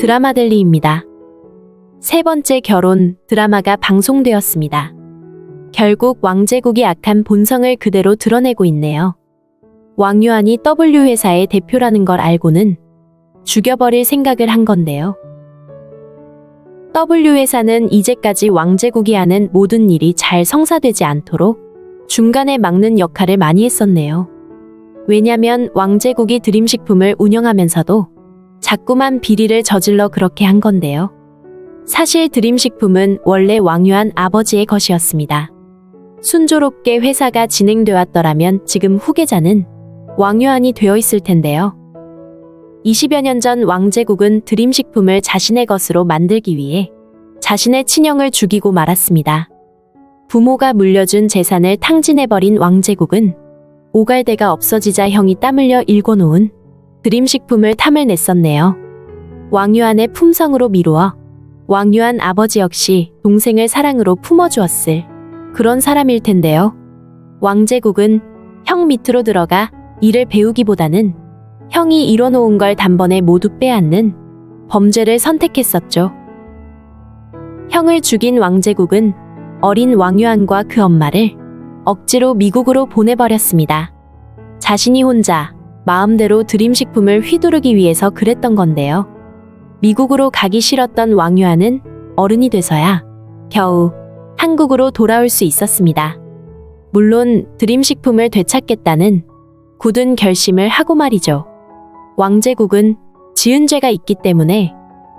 드라마델리입니다. 세 번째 결혼 드라마가 방송되었습니다. 결국 왕제국이 악한 본성을 그대로 드러내고 있네요. 왕유한이 W회사의 대표라는 걸 알고는 죽여버릴 생각을 한 건데요. W회사는 이제까지 왕제국이 하는 모든 일이 잘 성사되지 않도록 중간에 막는 역할을 많이 했었네요. 왜냐면 왕제국이 드림식품을 운영하면서도 자꾸만 비리를 저질러 그렇게 한 건데요. 사실 드림식품은 원래 왕유한 아버지의 것이었습니다. 순조롭게 회사가 진행되었더라면 지금 후계자는 왕유한이 되어 있을 텐데요. 20여 년 전 왕제국은 드림식품을 자신의 것으로 만들기 위해 자신의 친형을 죽이고 말았습니다. 부모가 물려준 재산을 탕진해버린 왕제국은 오갈데가 없어지자 형이 땀 흘려 일궈놓은 드림식품을 탐을 냈었네요. 왕유한의 품성으로 미루어 왕유한 아버지 역시 동생을 사랑으로 품어주었을 그런 사람일 텐데요. 왕제국은 형 밑으로 들어가 일을 배우기보다는 형이 이뤄놓은 걸 단번에 모두 빼앗는 범죄를 선택했었죠. 형을 죽인 왕제국은 어린 왕유한과 그 엄마를 억지로 미국으로 보내버렸습니다. 자신이 혼자 마음대로 드림식품을 휘두르기 위해서 그랬던 건데요. 미국으로 가기 싫었던 왕유한은 어른이 돼서야 겨우 한국으로 돌아올 수 있었습니다. 물론 드림식품을 되찾겠다는 굳은 결심을 하고 말이죠. 왕제국은 지은 죄가 있기 때문에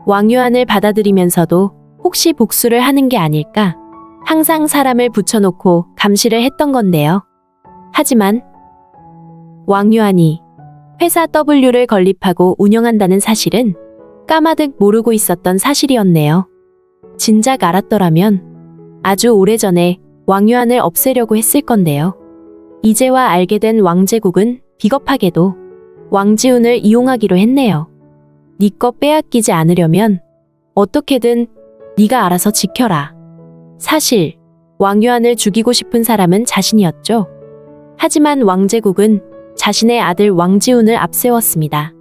왕유한을 받아들이면서도 혹시 복수를 하는 게 아닐까 항상 사람을 붙여놓고 감시를 했던 건데요. 하지만 왕유한이 회사 W를 건립하고 운영한다는 사실은 까마득 모르고 있었던 사실이었네요. 진작 알았더라면 아주 오래전에 왕유한을 없애려고 했을 건데요. 이제와 알게 된 왕제국은 비겁하게도 왕지훈을 이용하기로 했네요. 네 거 빼앗기지 않으려면 어떻게든 네가 알아서 지켜라. 사실 왕유한을 죽이고 싶은 사람은 자신이었죠. 하지만 왕제국은 자신의 아들 왕지훈을 앞세웠습니다.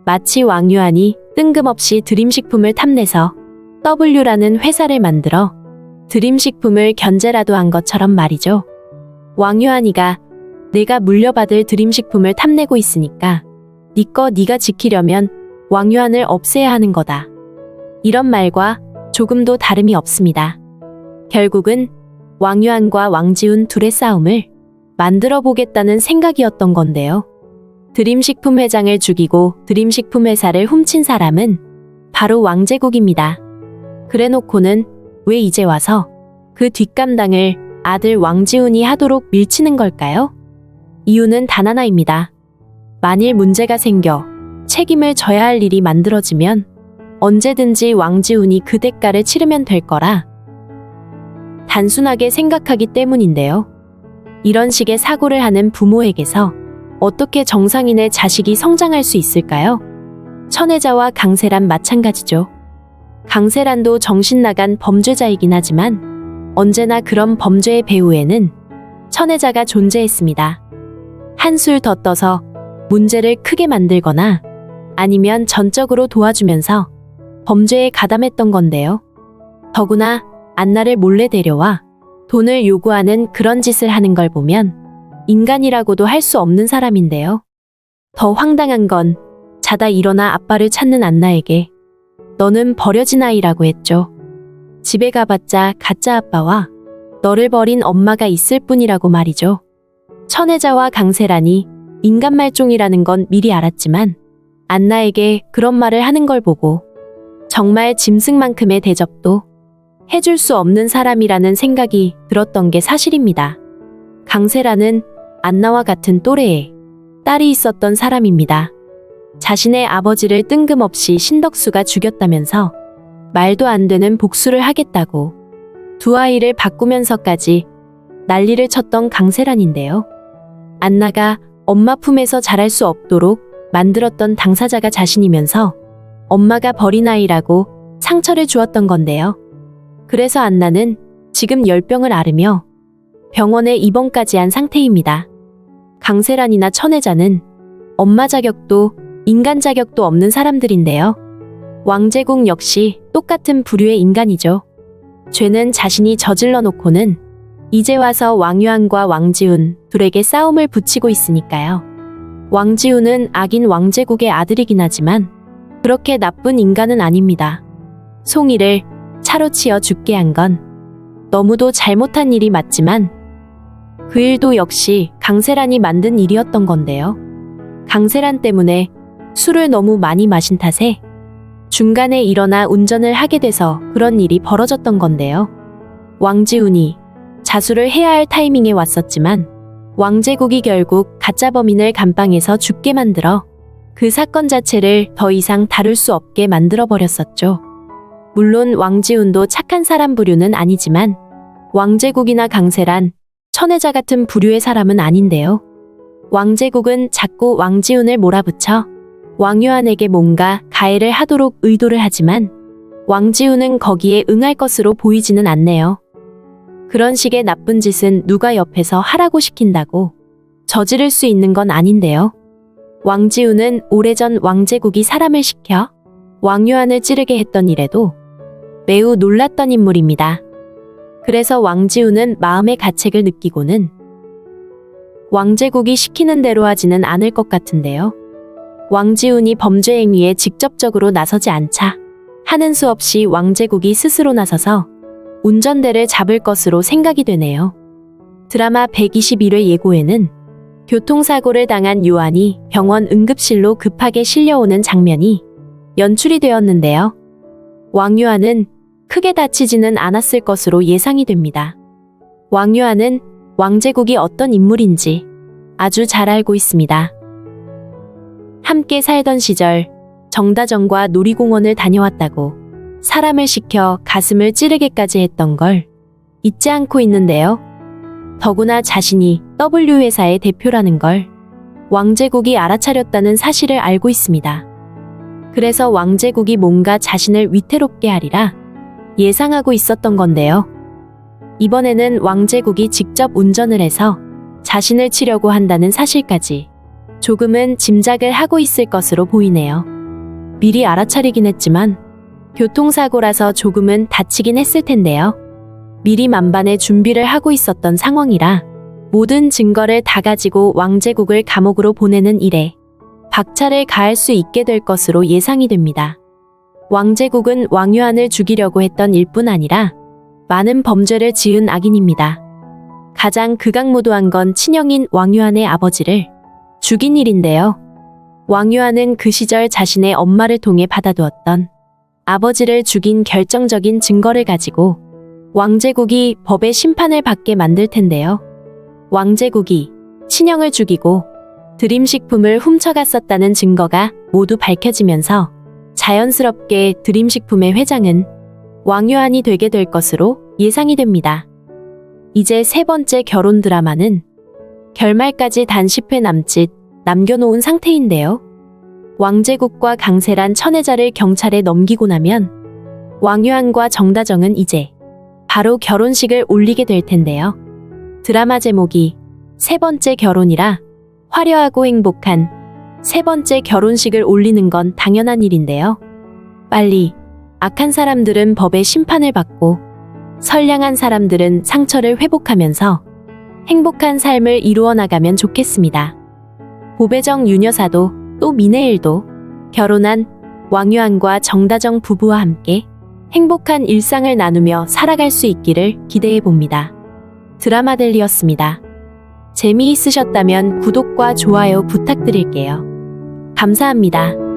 마치 왕유한이 뜬금없이 드림식품을 탐내서 W라는 회사를 만들어 드림식품을 견제라도 한 것처럼 말이죠. 왕유한이가 내가 물려받을 드림식품을 탐내고 있으니까 네 거 네가 지키려면 왕유한을 없애야 하는 거다. 이런 말과 조금도 다름이 없습니다. 결국은 왕유한과 왕지훈 둘의 싸움을 만들어 보겠다는 생각이었던 건데요. 드림식품 회장을 죽이고 드림식품 회사를 훔친 사람은 바로 왕제국입니다. 그래놓고는 왜 이제 와서 그 뒷감당을 아들 왕지훈이 하도록 밀치는 걸까요? 이유는 단 하나입니다. 만일 문제가 생겨 책임을 져야 할 일이 만들어지면 언제든지 왕지훈이 그 대가를 치르면 될 거라 단순하게 생각하기 때문인데요. 이런 식의 사고를 하는 부모에게서 어떻게 정상인의 자식이 성장할 수 있을까요? 천혜자와 강세란 마찬가지죠. 강세란도 정신 나간 범죄자이긴 하지만 언제나 그런 범죄의 배후에는 천혜자가 존재했습니다. 한술 더 떠서 문제를 크게 만들거나 아니면 전적으로 도와주면서 범죄에 가담했던 건데요. 더구나 안나를 몰래 데려와 돈을 요구하는 그런 짓을 하는 걸 보면 인간이라고도 할 수 없는 사람인데요. 더 황당한 건 자다 일어나 아빠를 찾는 안나에게 너는 버려진 아이라고 했죠. 집에 가봤자 가짜 아빠와 너를 버린 엄마가 있을 뿐이라고 말이죠. 천혜자와 강세란이 인간 말종이라는 건 미리 알았지만 안나에게 그런 말을 하는 걸 보고 정말 짐승만큼의 대접도 해줄 수 없는 사람이라는 생각이 들었던 게 사실입니다. 강세란은 안나와 같은 또래에 딸이 있었던 사람입니다. 자신의 아버지를 뜬금없이 신덕수가 죽였다면서 말도 안 되는 복수를 하겠다고 두 아이를 바꾸면서까지 난리를 쳤던 강세란인데요. 안나가 엄마 품에서 자랄 수 없도록 만들었던 당사자가 자신이면서 엄마가 버린 아이라고 상처를 주었던 건데요. 그래서 안나는 지금 열병을 앓으며 병원에 입원까지 한 상태입니다. 강세란이나 천혜자는 엄마 자격도 인간 자격도 없는 사람들인데요. 왕제국 역시 똑같은 부류의 인간이죠. 죄는 자신이 저질러 놓고는 이제 와서 왕유한과 왕지훈 둘에게 싸움을 붙이고 있으니까요. 왕지훈은 악인 왕제국의 아들이긴 하지만 그렇게 나쁜 인간은 아닙니다. 송이를 차로 치어 죽게 한 건 너무도 잘못한 일이 맞지만 그 일도 역시 강세란이 만든 일이었던 건데요. 강세란 때문에 술을 너무 많이 마신 탓에 중간에 일어나 운전을 하게 돼서 그런 일이 벌어졌던 건데요. 왕지훈이 자수를 해야 할 타이밍에 왔었지만 왕제국이 결국 가짜 범인을 감방에서 죽게 만들어 그 사건 자체를 더 이상 다룰 수 없게 만들어 버렸었죠. 물론 왕지훈도 착한 사람 부류는 아니지만 왕제국이나 강세란, 천혜자 같은 부류의 사람은 아닌데요. 왕제국은 자꾸 왕지훈을 몰아붙여 왕유한에게 뭔가 가해를 하도록 의도를 하지만 왕지훈은 거기에 응할 것으로 보이지는 않네요. 그런 식의 나쁜 짓은 누가 옆에서 하라고 시킨다고 저지를 수 있는 건 아닌데요. 왕지훈은 오래전 왕제국이 사람을 시켜 왕유한을 찌르게 했던 일에도 매우 놀랐던 인물입니다. 그래서 왕지훈은 마음의 가책을 느끼고는 왕제국이 시키는 대로 하지는 않을 것 같은데요. 왕지훈이 범죄 행위에 직접적으로 나서지 않자 하는 수 없이 왕제국이 스스로 나서서 운전대를 잡을 것으로 생각이 되네요. 드라마 121회 예고에는 교통사고를 당한 요한이 병원 응급실로 급하게 실려오는 장면이 연출이 되었는데요. 왕유한은 크게 다치지는 않았을 것으로 예상이 됩니다. 왕유한은 왕제국이 어떤 인물인지 아주 잘 알고 있습니다. 함께 살던 시절 정다정과 놀이공원을 다녀왔다고 사람을 시켜 가슴을 찌르게까지 했던 걸 잊지 않고 있는데요. 더구나 자신이 W회사의 대표라는 걸 왕제국이 알아차렸다는 사실을 알고 있습니다. 그래서 왕제국이 뭔가 자신을 위태롭게 하리라 예상하고 있었던 건데요. 이번에는 왕제국이 직접 운전을 해서 자신을 치려고 한다는 사실까지 조금은 짐작을 하고 있을 것으로 보이네요. 미리 알아차리긴 했지만 교통사고라서 조금은 다치긴 했을 텐데요. 미리 만반의 준비를 하고 있었던 상황이라 모든 증거를 다 가지고 왕제국을 감옥으로 보내는 일에 박차를 가할 수 있게 될 것으로 예상이 됩니다. 왕제국은 왕유한을 죽이려고 했던 일뿐 아니라 많은 범죄를 지은 악인입니다. 가장 극악무도한 건 친형인 왕유한의 아버지를 죽인 일인데요. 왕유한은 그 시절 자신의 엄마를 통해 받아두었던 아버지를 죽인 결정적인 증거를 가지고 왕제국이 법의 심판을 받게 만들 텐데요. 왕제국이 친형을 죽이고 드림식품을 훔쳐갔었다는 증거가 모두 밝혀지면서 자연스럽게 드림식품의 회장은 왕유한이 되게 될 것으로 예상이 됩니다. 이제 세 번째 결혼 드라마는 결말까지 단 10회 남짓 남겨놓은 상태인데요. 왕제국과 강세란 천혜자를 경찰에 넘기고 나면 왕유한과 정다정은 이제 바로 결혼식을 올리게 될 텐데요. 드라마 제목이 세 번째 결혼이라 화려하고 행복한 세 번째 결혼식을 올리는 건 당연한 일인데요. 빨리 악한 사람들은 법의 심판을 받고 선량한 사람들은 상처를 회복하면서 행복한 삶을 이루어 나가면 좋겠습니다. 보배정 유녀사도 또 미네일도 결혼한 왕유한과 정다정 부부와 함께 행복한 일상을 나누며 살아갈 수 있기를 기대해 봅니다. 드라마델리였습니다. 재미있으셨다면 구독과 좋아요 부탁드릴게요. 감사합니다.